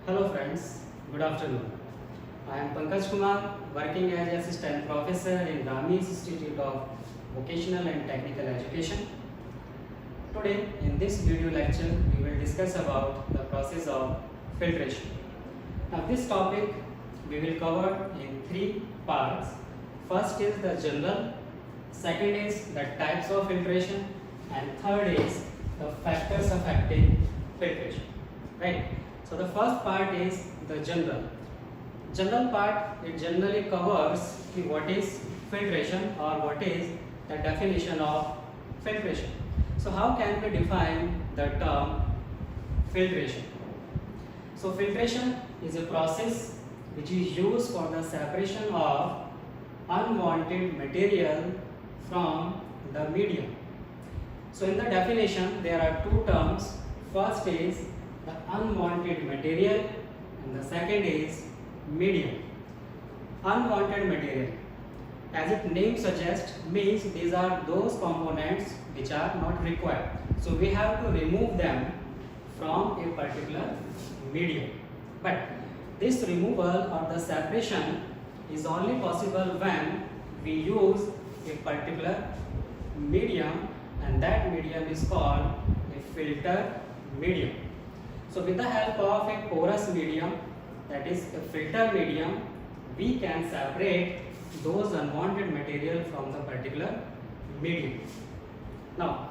Hello friends, good afternoon. I am Pankaj Kumar, working as Assistant Professor in Ramis Institute of Vocational and Technical Education. Today in this video lecture we will discuss about the process of filtration. Now this topic we will cover in three parts. First is the general, second is the types of filtration, and third is the factors affecting filtration. Right? So the first part is the general. General part, it generally covers what is filtration or what is the definition of filtration. So how can we define the term filtration? So filtration is a process which is used for the separation of unwanted material from the medium. So in the definition there are two terms. First is the unwanted material and the second is medium. Unwanted material, as its name suggests, means these are those components which are not required. So we have to remove them from a particular medium. But this removal or the separation is only possible when we use a particular medium, and that medium is called a filter medium. So with the help of a porous medium, that is a filter medium, we can separate those unwanted material from the particular medium. Now,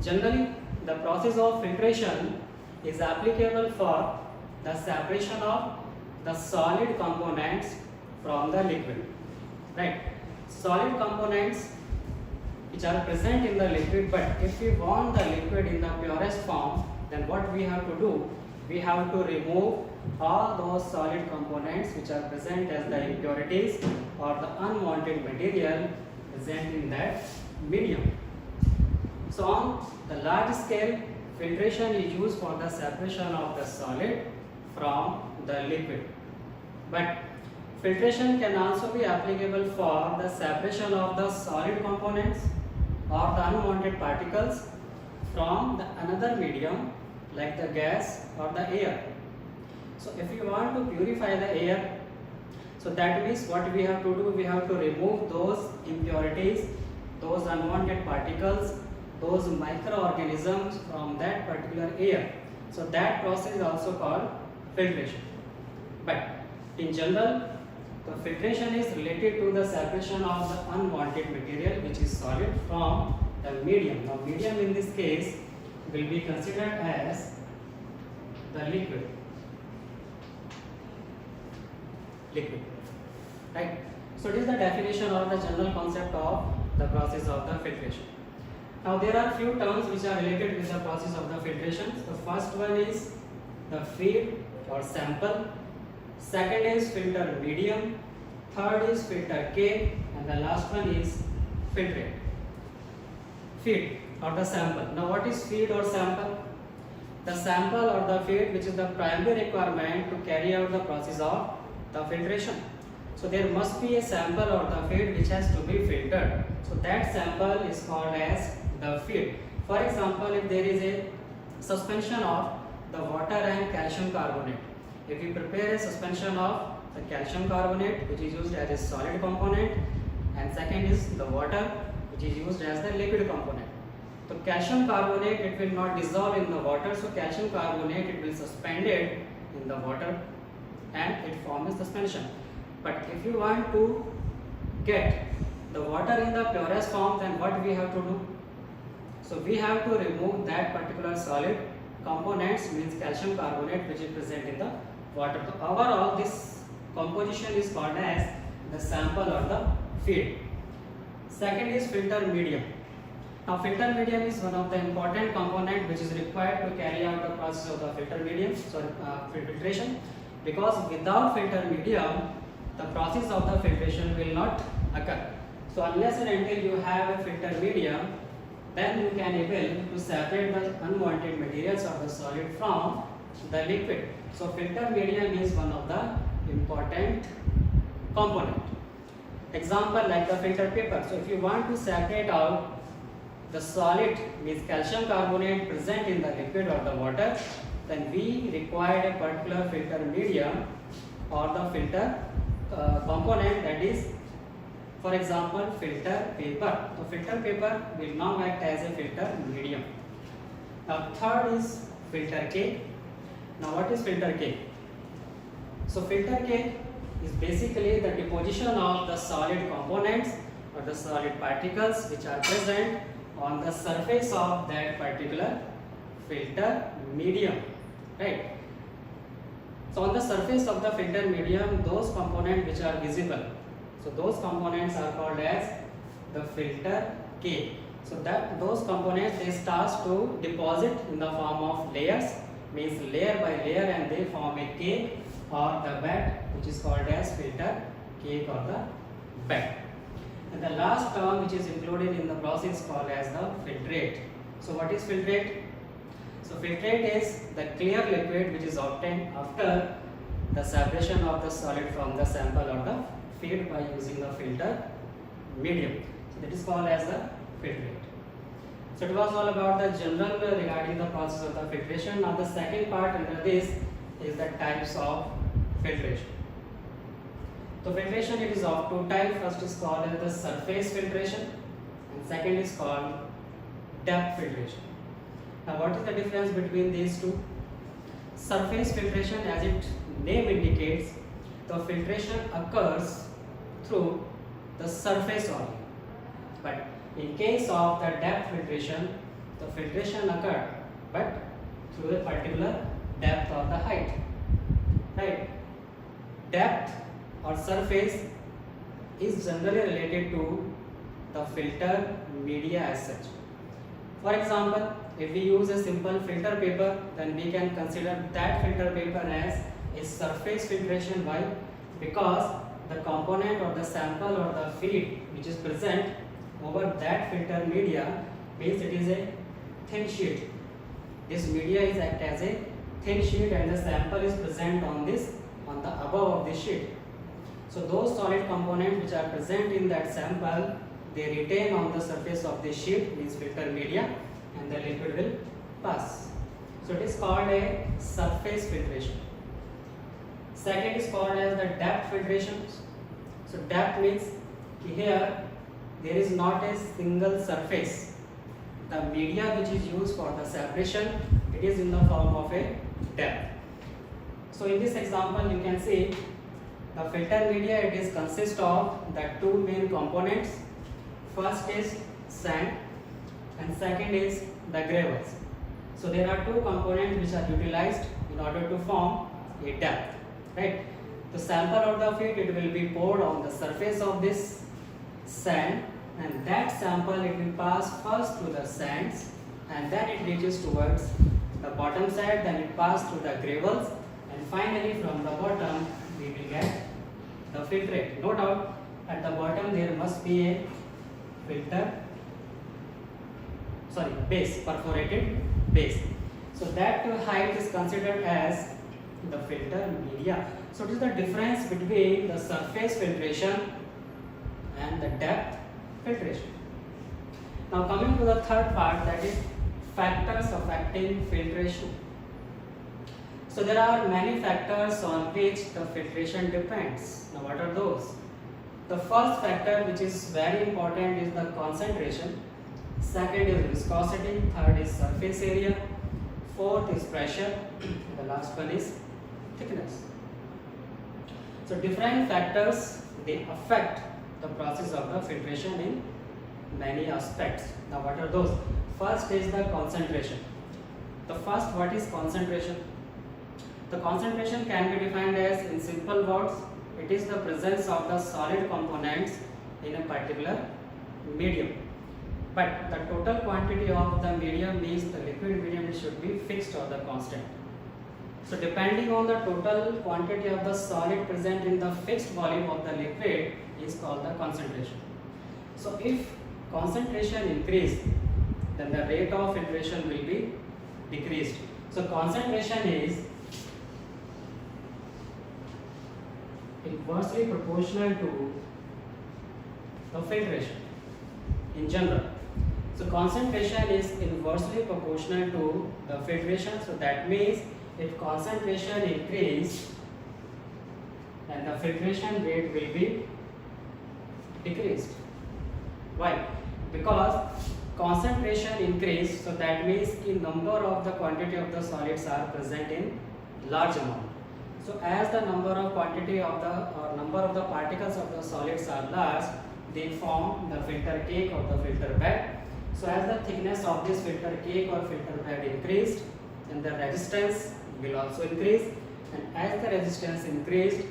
generally the process of filtration is applicable for the separation of the solid components from the liquid. Right? Solid components which are present in the liquid, but if we want the liquid in the purest form, then what we have to do? We have to remove all those solid components which are present as the impurities or the unwanted material present in that medium. So on the large scale, filtration is used for the separation of the solid from the liquid. But filtration can also be applicable for the separation of the solid components or the unwanted particles from the another medium like the gas or the air. So if you want to purify the air, so that means what we have to do, we have to remove those impurities, those unwanted particles, those microorganisms from that particular air. So that process is also called filtration. But in general, the filtration is related to the separation of the unwanted material which is solid from the medium. Now medium in this case will be considered as the liquid. Right? So it is the definition or the general concept of the process of the filtration. Now there are few terms which are related with the process of the filtration. The first one is the feed or sample, second is filter medium, third is filter cake, and the last one is filtrate. Feed or the sample. Now what is feed or sample? The sample or the feed which is the primary requirement to carry out the process of the filtration. So there must be a sample or the feed which has to be filtered. So that sample is called as the feed. For example, if there is a suspension of the water and calcium carbonate, if you prepare a suspension of the calcium carbonate which is used as a solid component, and second is the water which is used as the liquid component. So calcium carbonate, it will not dissolve in the water, so calcium carbonate, it will suspended in the water and it forms suspension. But if you want to get the water in the purest form, then what we have to do? So we have to remove that particular solid components, means calcium carbonate which is present in the water. So overall this composition is called as the sample or the feed. Second is filter medium. Now filter medium is one of the important component which is required to carry out the process of the filtration, because without filter medium the process of the filtration will not occur. So unless and until you have a filter medium, then you can able to separate the unwanted materials of the solid from the liquid. So filter medium is one of the important component. Example like the filter paper. So if you want to separate out the solid, means calcium carbonate present in the liquid or the water, then we required a particular filter medium or the filter component, that is, for example, filter paper. So filter paper will now act as a filter medium. Now third is filter cake. Now what is filter cake? So filter cake is basically the deposition of the solid components or the solid particles which are present on the surface of that particular filter medium, right? So on the surface of the filter medium, those components which are visible, so those components are called as the filter cake. So that those components, they start to deposit in the form of layers, means layer by layer, and they form a cake or the bed, which is called as filter cake or the bed. And the last term which is included in the process is called as the filtrate. So what is filtrate? So filtrate is the clear liquid which is obtained after the separation of the solid from the sample or the feed by using the filter medium. So that is called as the filtrate. So it was all about the general regarding the process of the filtration. Now the second part under this is the types of filtration. So filtration, it is of two types. First is called as the surface filtration and second is called depth filtration. Now what is the difference between these two? Surface filtration, as its name indicates, the filtration occurs through the surface only. But in case of the depth filtration, the filtration occurs but through a particular depth or the height, right? Depth or surface is generally related to the filter media as such. For example, if we use a simple filter paper, then we can consider that filter paper as a surface filtration. Why? Because the component or the sample or the feed which is present over that filter media means it is a thin sheet. This media is act as a thin sheet and the sample is present on the above of this sheet. So those solid components which are present in that sample, they retain on the surface of the sheet, means filter media, and the liquid will pass. So it is called a surface filtration. Second is called as the depth filtration. So depth means here there is not a single surface. The media which is used for the separation, it is in the form of a depth. So in this example you can see the filter media, it is consist of the two main components. First is sand and second is the gravels. So there are two components which are utilized in order to form a depth, right? The sample or the feed, it will be poured on the surface of this sand, and that sample, it will pass first through the sands and then it reaches towards the bottom side, then it passes through the gravels, and finally from the bottom we will get the filtrate. No doubt at the bottom there must be a base, perforated base. So that height is considered as the filter media. So it is the difference between the surface filtration and the depth filtration. Now coming to the third part, that is factors affecting filtration. So there are many factors on which the filtration depends. Now what are those? The first factor which is very important is the concentration. Second is viscosity. Third is surface area. Fourth is pressure. The last one is thickness. So different factors, they affect the process of the filtration in many aspects. Now what are those? First is the concentration. What is concentration? The concentration can be defined as, in simple words, it is the presence of the solid components in a particular medium. But the total quantity of the medium means the liquid medium should be fixed or the constant. So depending on the total quantity of the solid present in the fixed volume of the liquid is called the concentration. So if concentration increase, then the rate of filtration will be decreased. So concentration is inversely proportional to the filtration in general. So concentration is inversely proportional to the filtration. So that means if concentration increased, then the filtration rate will be decreased. Why? Because concentration increased, so that means the number of the quantity of the solids are present in large amount. So as the number of quantity of the number of the particles of the solids are large, they form the filter cake or the filter bed. So as the thickness of this filter cake or filter bed increased, then the resistance will also increase, and as the resistance increased,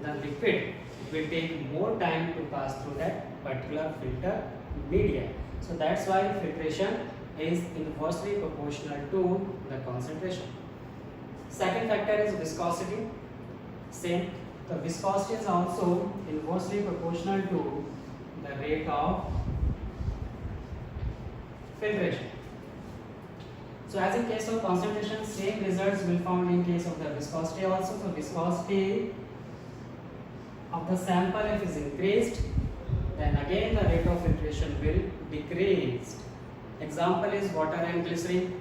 the liquid will take more time to pass through that particular filter media. So that's why filtration is inversely proportional to the concentration. Second factor is viscosity. Same, the viscosity is also inversely proportional to the rate of filtration. So as in case of concentration, same results will found in case of the viscosity also. So viscosity of the sample if is increased, then again the rate of filtration will decrease. Example is water and glycerin.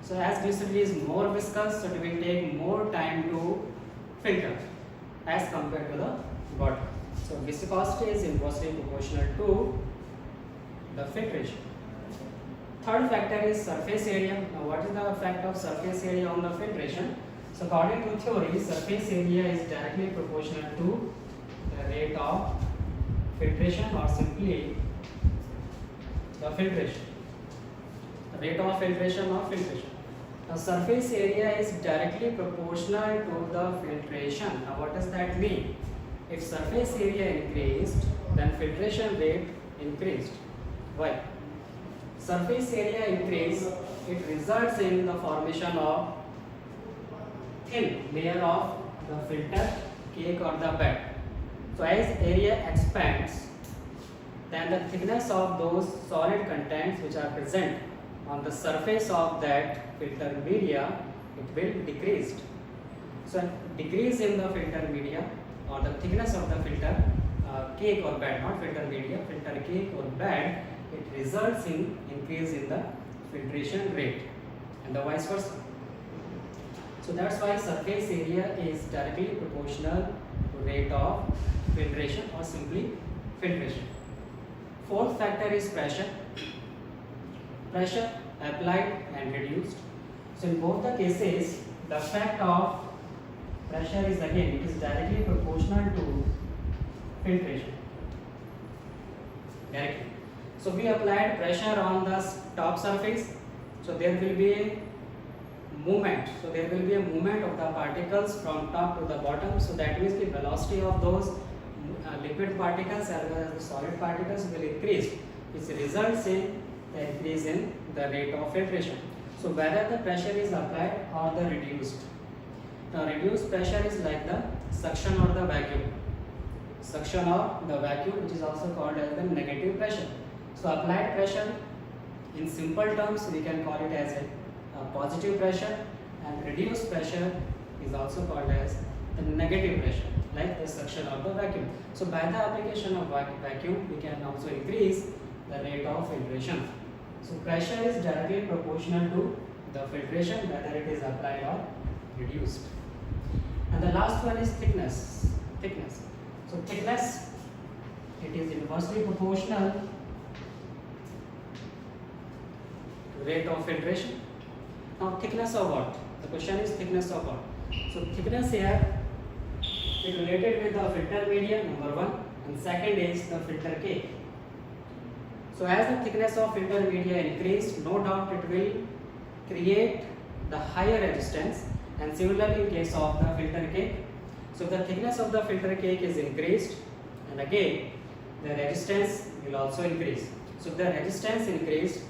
So as glycerin is more viscous, so it will take more time to filter as compared to the water. So viscosity is inversely proportional to the filtration. Third factor is surface area. Now what is the effect of surface area on the filtration? So according to theory, surface area is directly proportional to the rate of filtration or simply the filtration. The rate of filtration or filtration. Now surface area is directly proportional to the filtration. Now what does that mean? If surface area increased, then filtration rate increased. Why? Surface area increase, it results in the formation of thin layer of the filter cake or the bed. So as area expands, then the thickness of those solid contents which are present on the surface of that filter media, it will decrease. So decrease in the filter media or the thickness of the filter cake or bed, not filter media, filter cake or bed, it results in increase in the filtration rate and the vice versa. So that's why surface area is directly proportional to rate of filtration or simply filtration. Fourth factor is pressure. Pressure applied and reduced. So in both the cases, the effect of pressure is again, it is directly proportional to filtration. Directly. So we applied pressure on the top surface. So there will be a movement. So there will be a movement of the particles from top to the bottom. So that means the velocity of those liquid particles as well as the solid particles will increase, which results in the increase in the rate of filtration. So whether the pressure is applied or the reduced. Now reduced pressure is like the suction or the vacuum. Suction or the vacuum, which is also called as the negative pressure. So applied pressure, in simple terms, we can call it as a positive pressure, and reduced pressure is also called as the negative pressure, like the suction or the vacuum. So by the application of vacuum, we can also increase the rate of filtration. So pressure is directly proportional to the filtration, whether it is applied or reduced. And the last one is thickness. Thickness. So thickness, it is inversely proportional to rate of filtration. Now thickness of what? The question is thickness of what? So thickness here is related with the filter media, number one, and second is the filter cake. So as the thickness of filter media increased, no doubt it will create the higher resistance, and similarly in case of the filter cake. So the thickness of the filter cake is increased, and again the resistance will also increase. So if the resistance increased,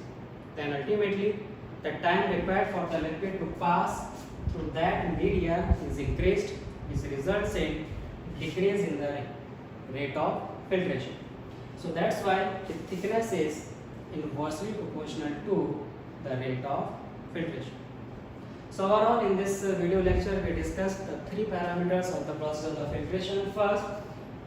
then ultimately the time required for the liquid to pass through that media is increased, which results in decrease in the rate of filtration. So that's why the thickness is inversely proportional to the rate of filtration. So overall in this video lecture we discussed the three parameters of the process of the filtration. First,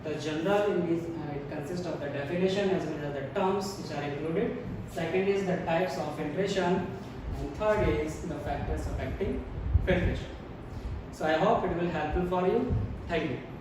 the general, in which it consists of the definition as well as the terms which are included. Second is the types of filtration, and third is the factors affecting filtration. So I hope it will helpful for you. Thank you.